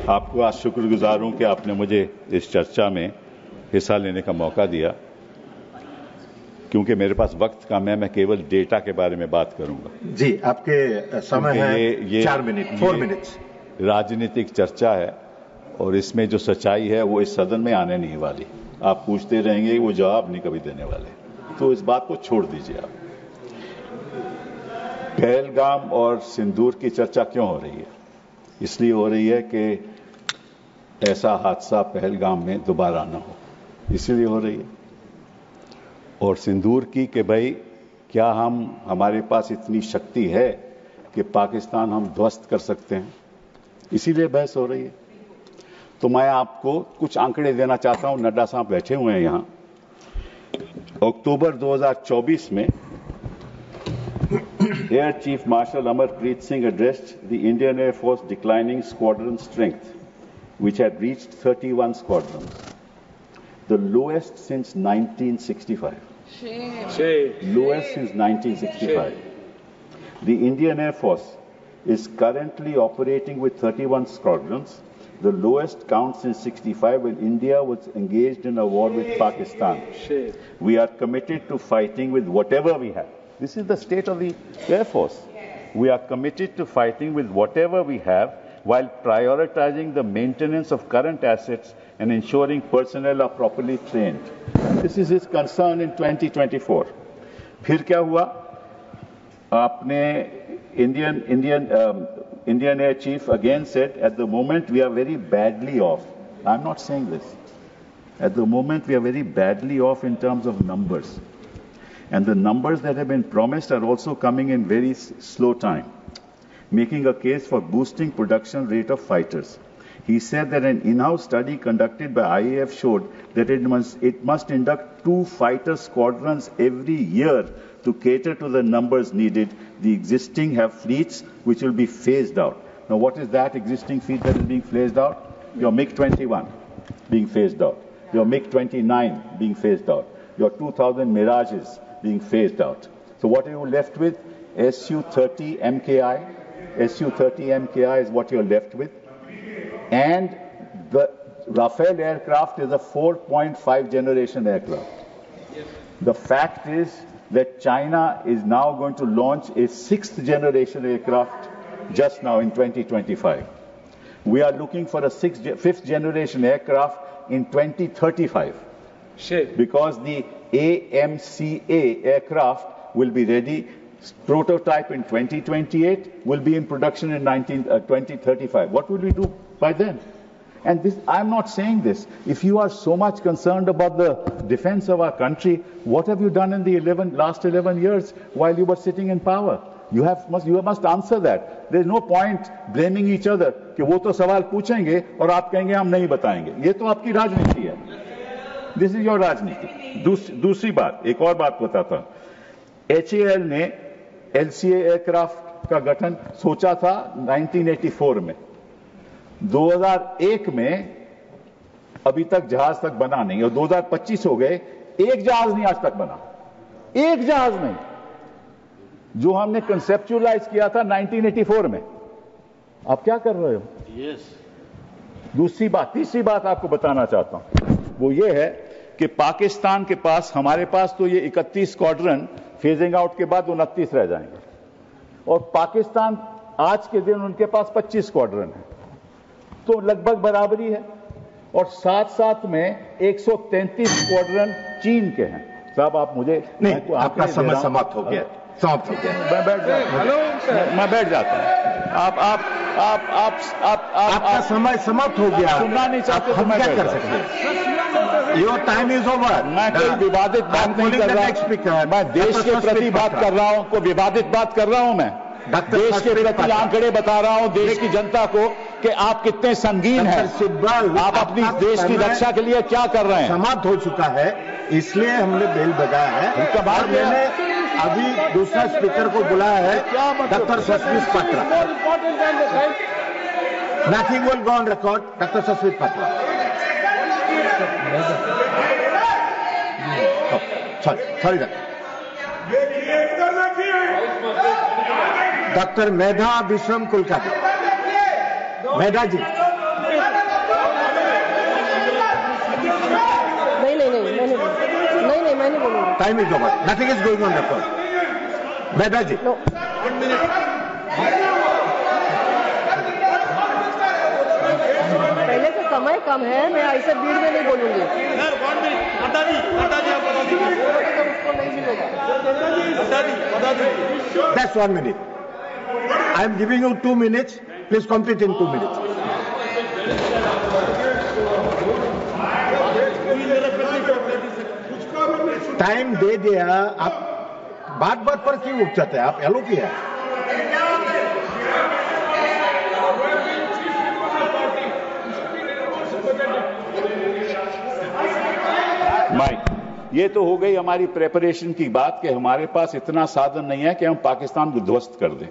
आपको आज शुक्रगुजार हूं कि आपने मुझे इस चर्चा में हिस्सा लेने का मौका दिया, क्योंकि मेरे पास वक्त कम है। मैं केवल डेटा के बारे में बात करूंगा। जी, आपके समय है 4 मिनट, 4 मिनट्स। राजनीतिक चर्चा है और इसमें जो सच्चाई है वो इस सदन में आने नहीं वाली। आप पूछते रहेंगे, वो जवाब नहीं कभी देने वाले, तो इस बात को छोड़ दीजिए आप। पहलगाम और सिंदूर की चर्चा क्यों हो रही है? इसलिए हो रही है कि ऐसा हादसा पहलगाम में दोबारा न हो, इसीलिए हो रही है। और सिंदूर की कि भाई क्या हमारे पास इतनी शक्ति है कि पाकिस्तान हम ध्वस्त कर सकते हैं, इसीलिए बहस हो रही है। तो मैं आपको कुछ आंकड़े देना चाहता हूं। नड्डा साहब बैठे हुए हैं यहां। अक्टूबर 2024 में air chief marshal Amarpreet Singh addressed the Indian Air Force declining squadron strength, which had reached 31 squadrons, the lowest since 1965. Lowest since 1965. The Indian Air Force is currently operating with 31 squadrons, the lowest count since 65 when India was engaged in a war with Pakistan. We are committed to fighting with whatever we have. This is the state of the Air Force. We are committed to fighting with whatever we have while prioritizing the maintenance of current assets and ensuring personnel are properly trained. This is his concern in 2024. फिर क्या हुआ? आपने Indian Air Chief again said, at the moment we are very badly off. I'm not saying this. At the moment we are very badly off in terms of numbers. And the numbers that have been promised are also coming in very slow time, making a case for boosting production rate of fighters. He said that an in-house study conducted by IAF showed that it must induct 2 fighter squadrons every year to cater to the numbers needed. The existing have fleets which will be phased out. Now, what is that existing fleet that is being phased out? Your MiG-21 being phased out. Your MiG-29 being phased out. Your 2000 Mirages being phased out. So what are you left with? Su-30 MKI. Su-30 MKI is what you're left with. And the Rafale aircraft is a 4.5 generation aircraft. The fact is that China is now going to launch a 6th generation aircraft just now in 2025. We are looking for a 5th generation aircraft in 2035. Because the AMCA aircraft will be ready, prototype in 2028, will be in production in 2035. What will we do by then? And this, I'm not saying this. If you are so much concerned about the defense of our country, what have you done in the last 11 years while you were sitting in power? You must answer that. There is no point blaming each other कि वो तो सवाल पूछेंगे और आप कहेंगे हम नहीं बताएंगे। ये तो आपकी राजनीति है। दिस इज योर राजनीति। दूसरी बात, एक और बात बताता हूं। HAL ने LCA एयरक्राफ्ट का गठन सोचा था 1984 में। 2001 में अभी तक जहाज तक बना नहीं, और 2025 हो गए, एक जहाज नहीं आज तक बना। एक जहाज नहीं, जो हमने कंसेप्चुअलाइज किया था 1984 में। आप क्या कर रहे हो? दूसरी बात, तीसरी बात आपको बताना चाहता हूं, वो ये है कि पाकिस्तान के पास, हमारे पास तो ये 31 स्क्वाड्रन फेजिंग आउट के बाद 29 रह जाएंगे, और पाकिस्तान आज के दिन उनके पास 25 स्क्वाड्रन है, तो लगभग बराबरी है। और साथ साथ में 133 स्क्वाड्रन चीन के हैं। साहब आप मुझे नहीं, आपका समय समाप्त हो गया, समाप्त हो गया। मैं बैठ जाता हूं। आपका समय समाप्त हो गया। सुनना नहीं चाहते तो मैं क्या कर सकते हैं? Your time is over. मैं कोई विवादित बात नहीं कर रहा, मैं देश के प्रति बात कर रहा हूं, कोई विवादित बात कर रहा हूं। मैं देश के प्रति आंकड़े बता रहा हूं, देश की जनता को कि आप कितने संगीन हैं, आप अपनी देश की रक्षा के लिए क्या कर रहे हैं। समाप्त हो चुका है, इसलिए हमने बेल बजाया है। और मैंने अभी दूसरा स्पीकर को बुलाया है, doctor Sasmit Patra. Nothing will go on record. Doctor Sasmit Patra. Sorry doctor Medha Vishwam Kulkarni. Medha ji. नहीं, मैं नहीं बोलूंगा। Time is over, nothing is going on record. Mehta ji, पहले से समय कम है, मैं ऐसे भीड़ में नहीं बोलूंगी। उसको नहीं मिलेगा। That's 1 minute. I am giving you 2 minutes. Please complete in 2 minutes. Time दे दिया, आप बात पर क्यों उठ जाते हैं? आप एलो किया है। माइक, ये तो हो गई हमारी प्रेपरेशन की बात कि हमारे पास इतना साधन नहीं है कि हम पाकिस्तान को ध्वस्त कर दें।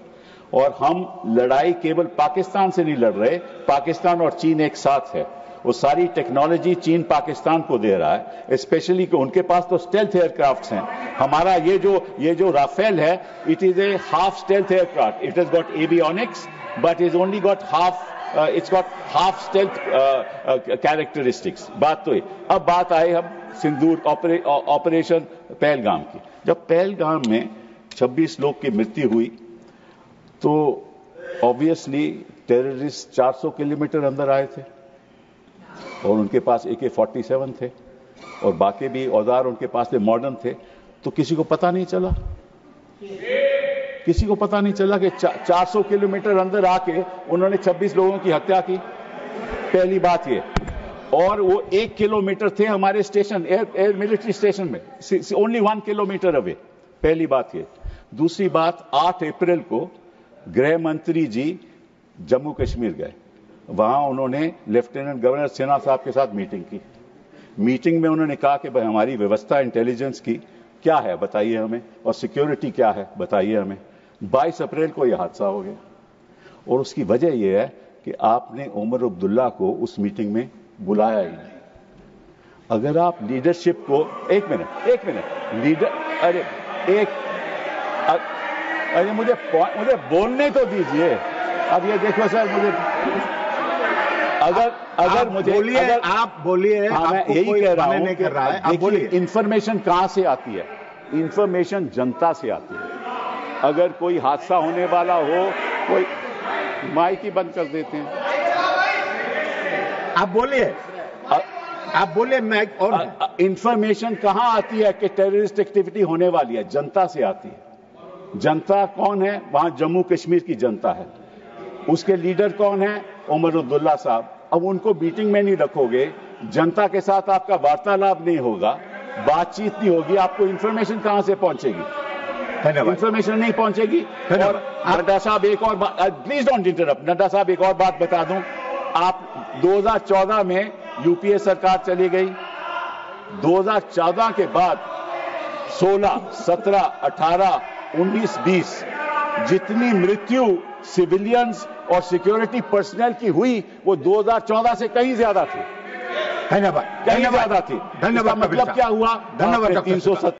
और हम लड़ाई केवल पाकिस्तान से नहीं लड़ रहे, पाकिस्तान और चीन एक साथ है। वो सारी टेक्नोलॉजी चीन पाकिस्तान को दे रहा है, स्पेशली कि उनके पास तो स्टेल्थ एयरक्राफ्ट्स हैं। हमारा ये जो राफेल है, it is a half stealth aircraft. It has got avionics but is only got it's got half stealth characteristics। बात तो है। अब बात आए हम सिंदूर ऑपरेशन पहलगाम की। जब पहलगाम में 26 लोग की मृत्यु हुई तो ऑब्वियसली टेररिस्ट 400 किलोमीटर अंदर आए थे और उनके पास AK-47 थे और बाकी भी औजार उनके पास में मॉडर्न थे। तो किसी को पता नहीं चला, किसी को पता नहीं चला कि 400 किलोमीटर अंदर आके उन्होंने 26 लोगों की हत्या की। पहली बात ये। और वो 1 किलोमीटर थे हमारे स्टेशन, एयर मिलिट्री स्टेशन में, ओनली 1 किलोमीटर अवे। पहली बात ये। दूसरी बात, 8 अप्रैल को गृह मंत्री जी जम्मू कश्मीर गए। वहां उन्होंने लेफ्टिनेंट गवर्नर सिन्हा साहब के साथ मीटिंग की। मीटिंग में उन्होंने कहा कि भाई हमारी व्यवस्था इंटेलिजेंस की क्या है बताइए हमें, और सिक्योरिटी क्या है बताइए हमें। 22 अप्रैल को यह हादसा हो गया और उसकी वजह यह है कि आपने उमर अब्दुल्ला को उस मीटिंग में बुलाया ही नहीं। अगर आप लीडरशिप को एक मिनट लीडर अरे मुझे बोलने तो दीजिए। अब ये देखो सर, मुझे अगर मुझे बोलिए, आप बोलिए। हाँ, मैं यही कह रहा हूं नहीं कर रहा है। आप बोलिए। इंफॉर्मेशन कहां से आती है? इंफॉर्मेशन जनता से आती है। अगर कोई हादसा होने वाला हो, कोई माइक ही बंद कर देते हैं। आप बोलिए, आप बोलिए। माइक और इंफॉर्मेशन कहां आती है कि टेररिस्ट एक्टिविटी होने वाली है? जनता से आती है। जनता कौन है? वहां जम्मू कश्मीर की जनता है। उसके लीडर कौन है? उमर अब्दुल्ला साहब। अब उनको मीटिंग में नहीं रखोगे, जनता के साथ आपका वार्तालाप नहीं होगा, बातचीत नहीं होगी, आपको इंफॉर्मेशन कहां से पहुंचेगी? इंफॉर्मेशन नहीं पहुंचेगी। और नड्डा साहब एक और बात, प्लीज डोंट इंटरप्ट। नड्डा साहब एक और बात बता दूं, आप 2014 में यूपीए सरकार चली गई। 2014 के बाद 16, 17, 18, 19, 20 जितनी मृत्यु सिविलियंस और सिक्योरिटी पर्सनल की हुई वो 2014 से कहीं ज्यादा थी। धन्यवाद। कहीं ज्यादा थी। धन्यवाद। मतलब क्या हुआ? धन्यवाद। 370